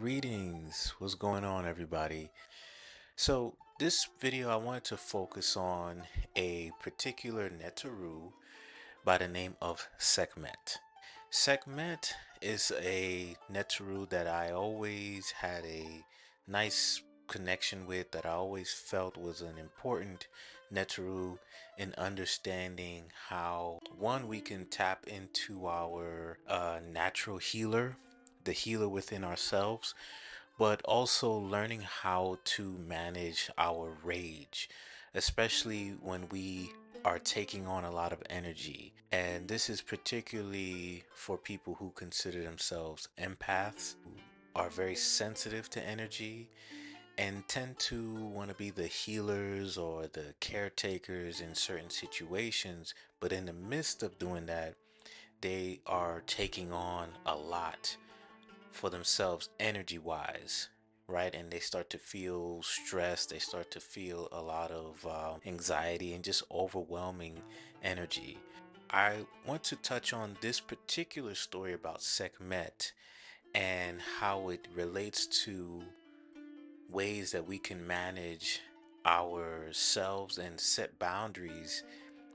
Greetings. What's going on, everybody? So, this video I wanted to focus on a particular Neteru by the name of Sekhmet. Sekhmet is a Neteru that I always had a nice connection with, that I always felt was an important Neteru in understanding how, one, we can tap into our natural healer, the healer within ourselves, but also learning how to manage our rage, especially when we are taking on a lot of energy. And this is particularly for people who consider themselves empaths, who are very sensitive to energy and tend to want to be the healers or the caretakers in certain situations. But in the midst of doing that, they are taking on a lot for themselves energy wise, right? And they start to feel stressed, they start to feel a lot of anxiety and just overwhelming energy. I want to touch on this particular story about Sekhmet and how it relates to ways that we can manage ourselves and set boundaries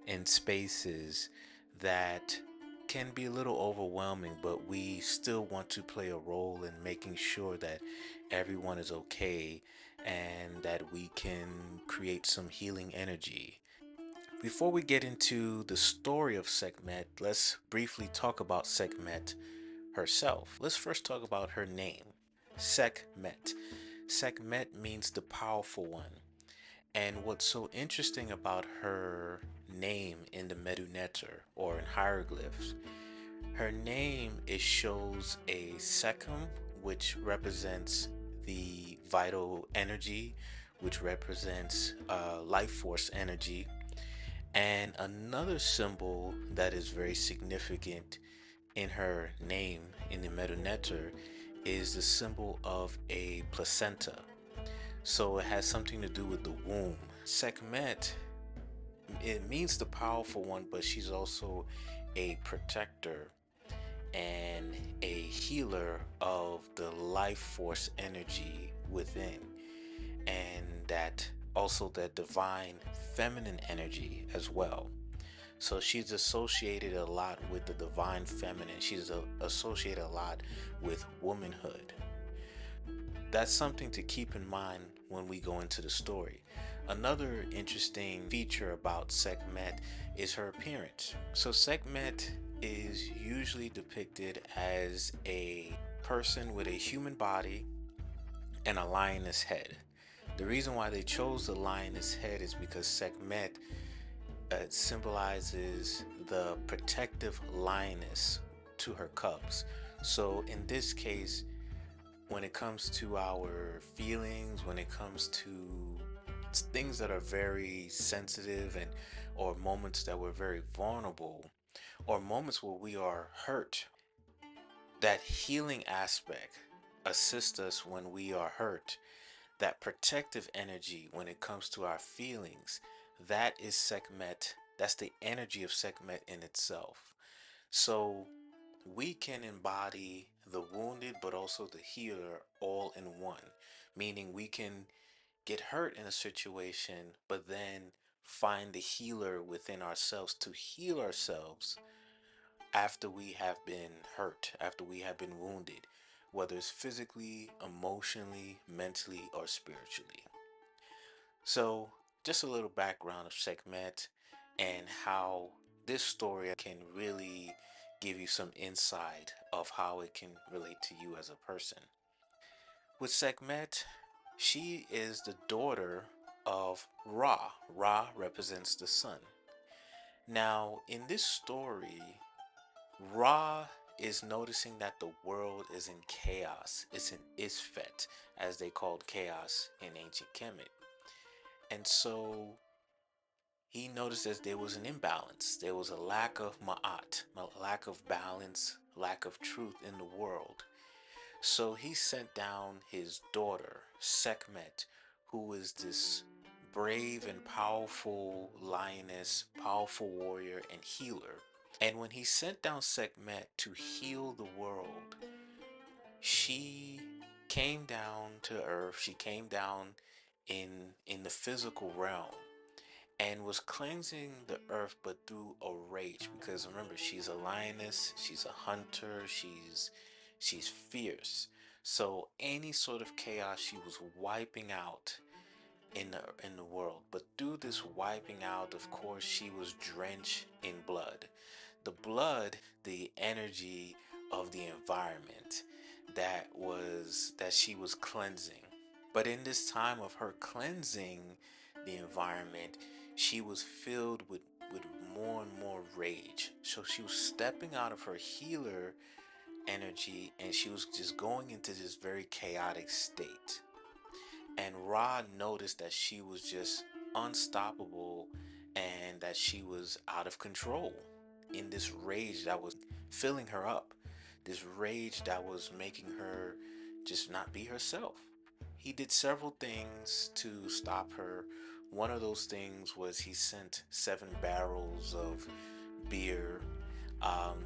in spaces that can be a little overwhelming, but we still want to play a role in making sure that everyone is okay and that we can create some healing energy. Before we get into the story of Sekhmet, let's briefly talk about Sekhmet herself. Let's first talk about her name, Sekhmet. Sekhmet means the powerful one. And what's so interesting about her name in the Neter or in hieroglyphs, her name it shows a Sekhem, which represents the vital energy, which represents life force energy, and another symbol that is very significant in her name in the Neter is the symbol of a placenta. So it has something to do with the womb. Sekhmet, it means the powerful one, but she's also a protector and a healer of the life force energy within, and that also the divine feminine energy as well. So she's associated a lot with the divine feminine. She's associated a lot with womanhood. That's something to keep in mind when we go into the story. Another interesting feature about Sekhmet is her appearance. So Sekhmet is usually depicted as a person with a human body and a lioness head. The reason why they chose the lioness head is because Sekhmet symbolizes the protective lioness to her cubs. So in this case, when it comes to our feelings, when it comes to things that are very sensitive and or moments that we're very vulnerable or moments where we are hurt, that healing aspect assists us when we are hurt. That protective energy when it comes to our feelings, that is Sekhmet. That's the energy of Sekhmet in itself. So we can embody the wounded but also the healer all in one, meaning we can get hurt in a situation but then find the healer within ourselves to heal ourselves after we have been hurt, after we have been wounded, whether it's physically, emotionally, mentally, or spiritually. So, just a little background of Sekhmet and how this story can really give you some insight of how it can relate to you as a person. With Sekhmet, she is the daughter of Ra. Ra represents the sun. Now, in this story, Ra is noticing that the world is in chaos. It's in Isfet, as they called chaos in ancient Kemet. And so he noticed that there was an imbalance. There was a lack of ma'at, a lack of balance, lack of truth in the world. So he sent down his daughter, Sekhmet, who is this brave and powerful lioness, powerful warrior, and healer. And when he sent down Sekhmet to heal the world, she came down to earth. She came down in the physical realm and was cleansing the earth, but through a rage. Because remember, she's a lioness, she's a hunter, she's fierce. So any sort of chaos she was wiping out in the world. But through this wiping out, of course, she was drenched in blood. The blood, the energy of the environment that she was cleansing. But in this time of her cleansing the environment, she was filled with more and more rage. So she was stepping out of her healer energy and she was just going into this very chaotic state. And Ra noticed that she was just unstoppable and that she was out of control in this rage that was filling her up, this rage that was making her just not be herself. He did several things to stop her. One of those things was he sent 7 barrels of beer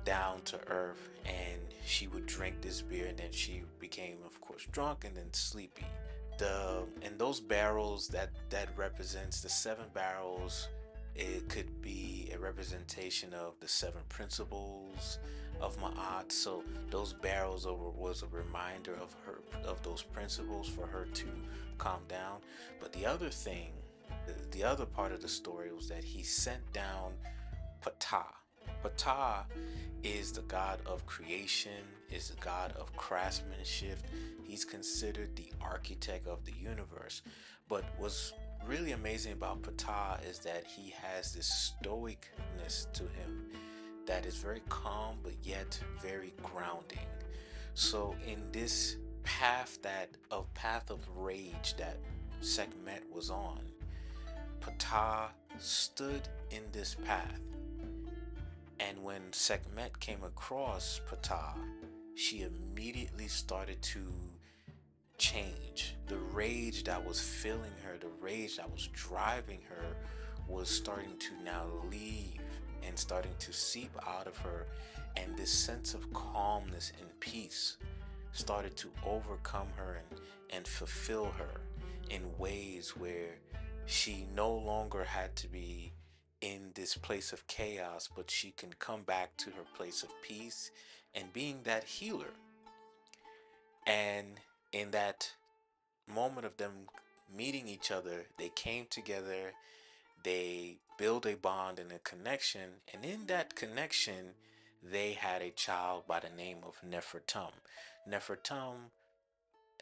down to earth, and she would drink this beer, and then she became, of course, drunk and then sleepy. And those barrels that represents the 7 barrels. It could be a representation of the 7 principles of Ma'at. So those barrels was a reminder of her, of those principles for her to calm down. But the other thing, the other part of the story was that he sent down Ptah. Ptah is the god of creation, is the god of craftsmanship. He's considered the architect of the universe. But what's really amazing about Ptah is that he has this stoicness to him that is very calm but yet very grounding. So in this path of rage that Sekhmet was on, Ptah stood in this path. And when Sekhmet came across Ptah, she immediately started to change. The rage that was filling her, the rage that was driving her, was starting to now leave and starting to seep out of her. And this sense of calmness and peace started to overcome her and fulfill her in ways where she no longer had to be in this place of chaos, but she can come back to her place of peace and being that healer. And in that moment of them meeting each other, they came together, they built a bond and a connection, and in that connection, they had a child by the name of Nefertum. Nefertum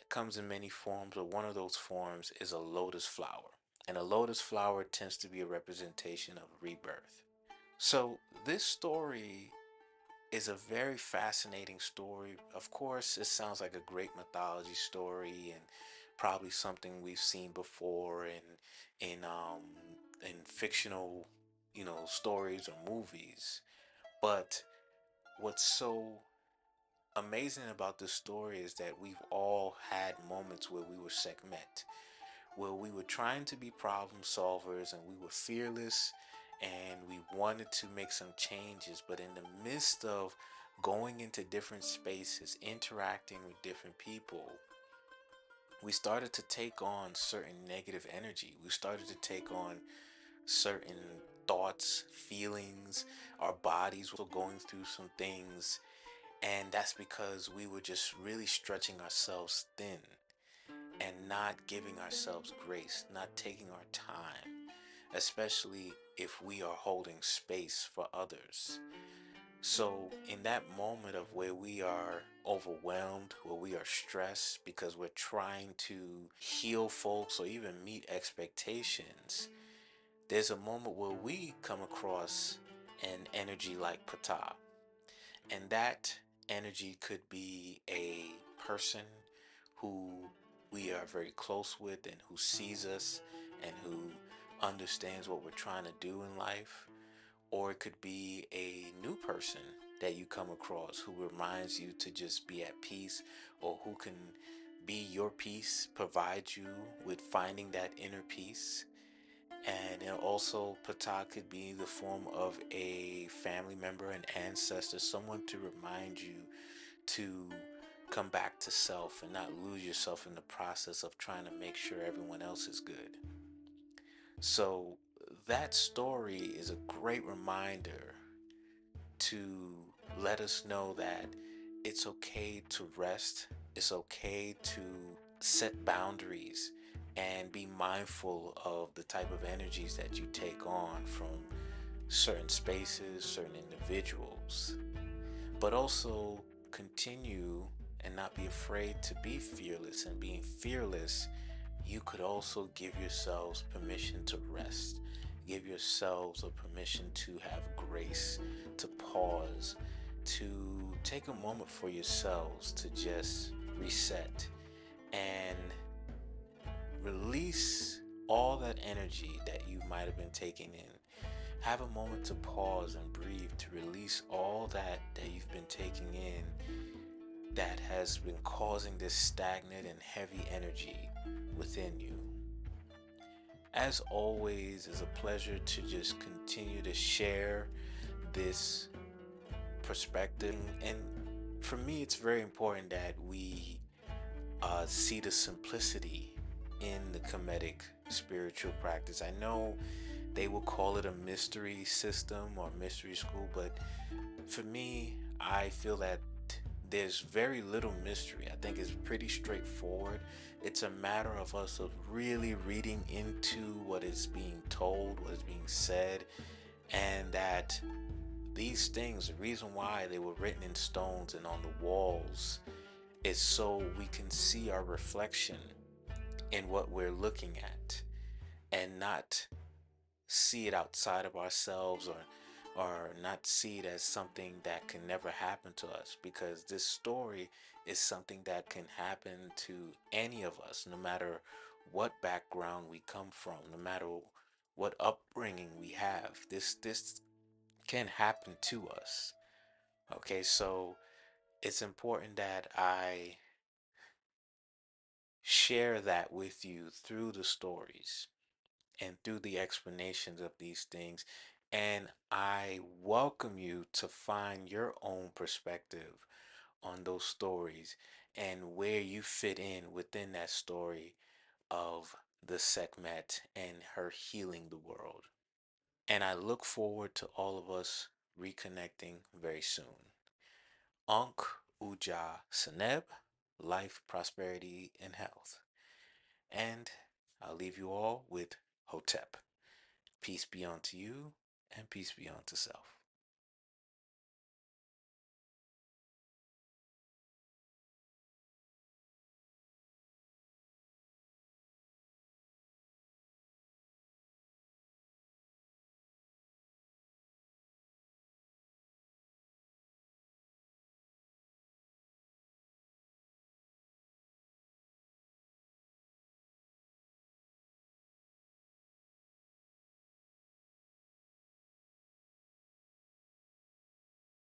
comes in many forms, but one of those forms is a lotus flower. And a lotus flower tends to be a representation of rebirth. So, this story is a very fascinating story. Of course, it sounds like a great mythology story and probably something we've seen before in fictional, stories or movies. But what's so amazing about this story is that we've all had moments where we were Sekhmet, where we were trying to be problem solvers and we were fearless and we wanted to make some changes, but in the midst of going into different spaces, interacting with different people, we started to take on certain negative energy. We started to take on certain thoughts, feelings. Our bodies were going through some things, and that's because we were just really stretching ourselves thin and not giving ourselves grace, not taking our time, especially if we are holding space for others. So, in that moment of where we are overwhelmed, where we are stressed because we're trying to heal folks or even meet expectations, there's a moment where we come across an energy like Ptah. And that energy could be a person who we are very close with and who sees us and who understands what we're trying to do in life. Or it could be a new person that you come across who reminds you to just be at peace, or who can be your peace, provide you with finding that inner peace. And then also, Ptah could be the form of a family member, an ancestor, someone to remind you to come back to self and not lose yourself in the process of trying to make sure everyone else is good. So, that story is a great reminder to let us know that it's okay to rest, it's okay to set boundaries and be mindful of the type of energies that you take on from certain spaces, certain individuals, but also continue and not be afraid to be fearless. And being fearless, you could also give yourselves permission to rest, give yourselves a permission to have grace, to pause, to take a moment for yourselves to just reset and release all that energy that you might have been taking in. Have a moment to pause and breathe, to release all that you've been taking in that has been causing this stagnant and heavy energy within you. As always, it's a pleasure to just continue to share this perspective. And for me, it's very important that we see the simplicity in the Kemetic spiritual practice. I know they will call it a mystery system or mystery school, but for me, I feel that there's very little mystery. I think it's pretty straightforward. It's a matter of us of really reading into what is being told, what is being said, and that these things, the reason why they were written in stones and on the walls, is so we can see our reflection in what we're looking at and not see it outside of ourselves, or not see it as something that can never happen to us, because this story is something that can happen to any of us, no matter what background we come from, no matter what upbringing we have. This can happen to us. Okay, so it's important that I share that with you through the stories and through the explanations of these things. And I welcome you to find your own perspective on those stories and where you fit in within that story of the Sekhmet and her healing the world. And I look forward to all of us reconnecting very soon. Ankh Uja Seneb, life, prosperity, and health. And I'll leave you all with Hotep. Peace be unto you, and peace be unto self.